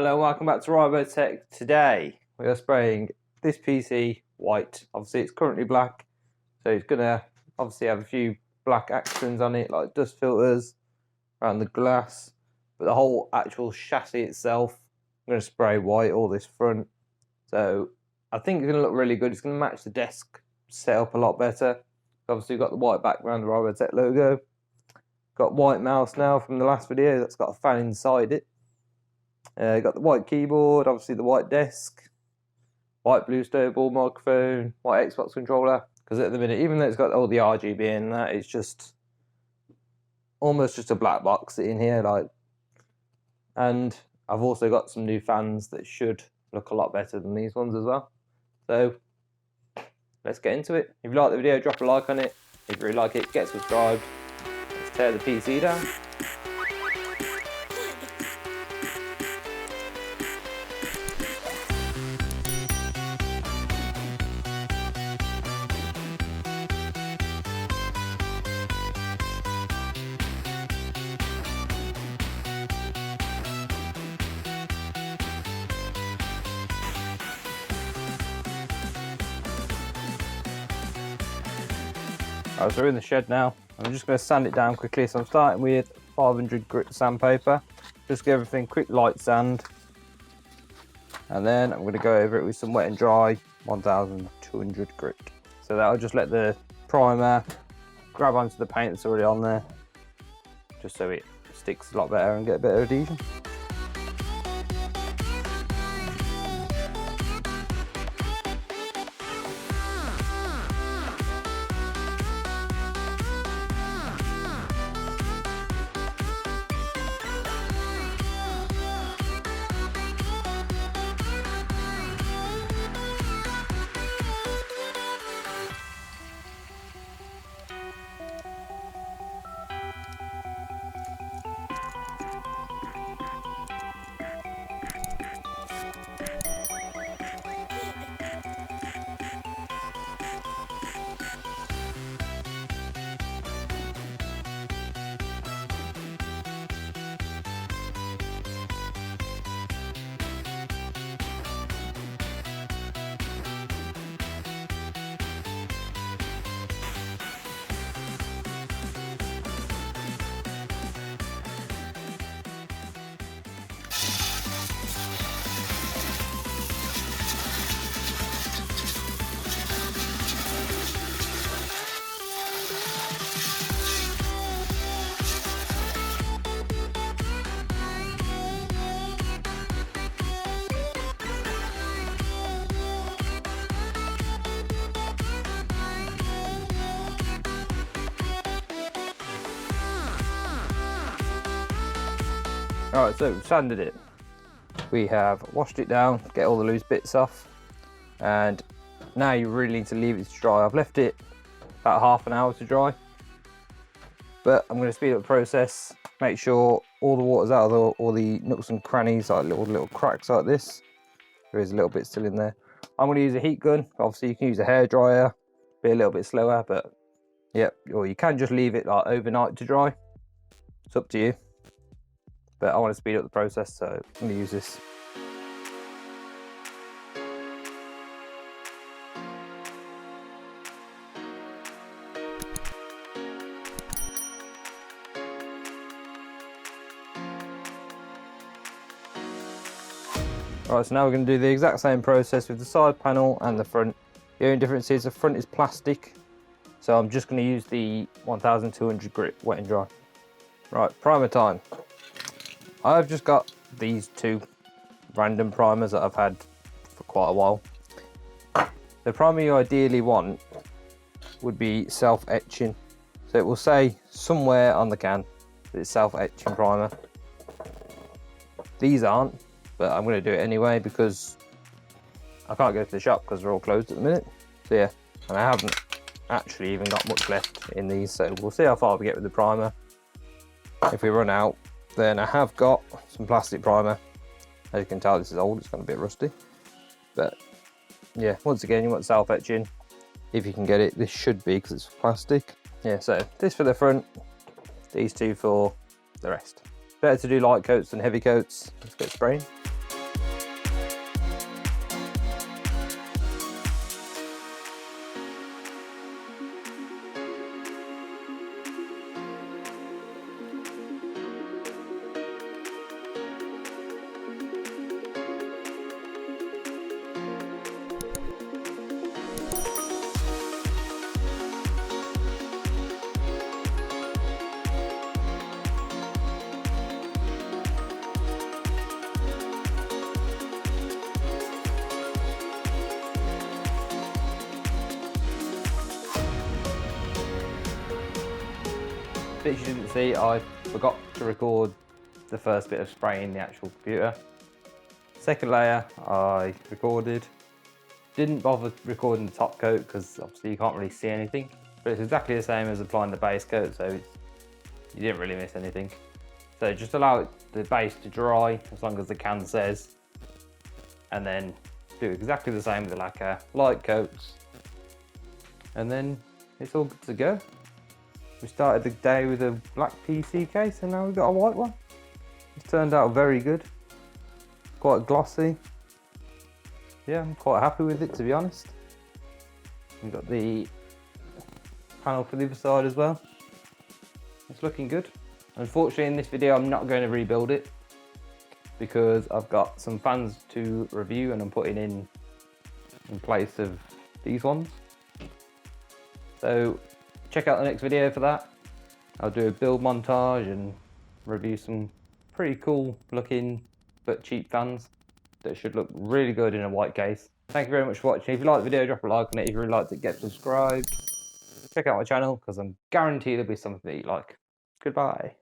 Hello, welcome back to Rybotechyt. Today we are spraying this PC white. Obviously it's currently black, so it's going to obviously have a few black accents on it, like dust filters around the glass, but the whole actual chassis itself, I'm going to spray white, all this front. So I think it's going to look really good. It's going to match the desk setup a lot better. Obviously we've got the white background, the Rybotechyt logo. Got white mouse now from the last video, that's got a fan inside it. Got the white keyboard, obviously the white desk, white blue stable microphone, white Xbox controller. Because at the minute, even though it's got all the RGB in that, it's just almost just a black box in here. And I've also got some new fans that should look a lot better than these ones as well. So let's get into it. If you like the video, drop a like on it. If you really like it, get subscribed. Let's tear the PC down. Alright, so we're in the shed now. I'm just going to sand it down quickly. So I'm starting with 500 grit sandpaper. Just give everything quick light sand. And then I'm going to go over it with some wet and dry 1200 grit. So that'll just let the primer grab onto the paint that's already on there, just so it sticks a lot better and get a better adhesion. Alright, so we've sanded it. We have washed it down, get all the loose bits off, and now you really need to leave it to dry. I've left it about half an hour to dry, but I'm going to speed up the process, make sure all the water's out of all the nooks and crannies, like little cracks like this. There is a little bit still in there. I'm going to use a heat gun. Obviously you can use a hairdryer, be a little bit slower, but yeah, or you can just leave it like overnight to dry. It's up to you. But I want to speed up the process, so I'm going to use this. Right, so now we're going to do the exact same process with the side panel and the front. The only difference is the front is plastic, so I'm just going to use the 1200 grit wet and dry. Right, primer time. I've just got these two random primers that I've had for quite a while. The primer you ideally want would be self-etching. So it will say somewhere on the can that it's self-etching primer. These aren't, but I'm going to do it anyway because I can't go to the shop because they're all closed at the minute. So yeah, and I haven't actually even got much left in these, so we'll see how far we get with the primer. If we run out, then I have got some plastic primer. As you can tell, this is old, it's gone a bit rusty. But yeah, once again, you want self-etching. If you can get it, this should be, because it's plastic. Yeah, so this for the front, these two for the rest. Better to do light coats than heavy coats. Let's get spraying. bits you didn't see, I forgot to record the first bit of spraying the actual computer. Second layer I recorded. Didn't bother recording the top coat because obviously you can't really see anything. But it's exactly the same as applying the base coat, so you didn't really miss anything. So just allow the base to dry as long as the can says. And then do exactly the same with the lacquer, light coats. And then it's all good to go. We started the day with a black PC case and now we've got a white one. It's turned out very good. Quite glossy. Yeah, I'm quite happy with it, to be honest. We've got the panel for the other side as well. It's looking good. Unfortunately in this video I'm not going to rebuild it because I've got some fans to review and I'm putting in place of these ones. So check out the next video for that. I'll do a build montage and review some pretty cool looking but cheap fans that should look really good in a white case. Thank you very much for watching. If you liked the video, drop a like on it. If you really liked it, get subscribed. Check out my channel because I'm guaranteed there'll be something that you like. Goodbye.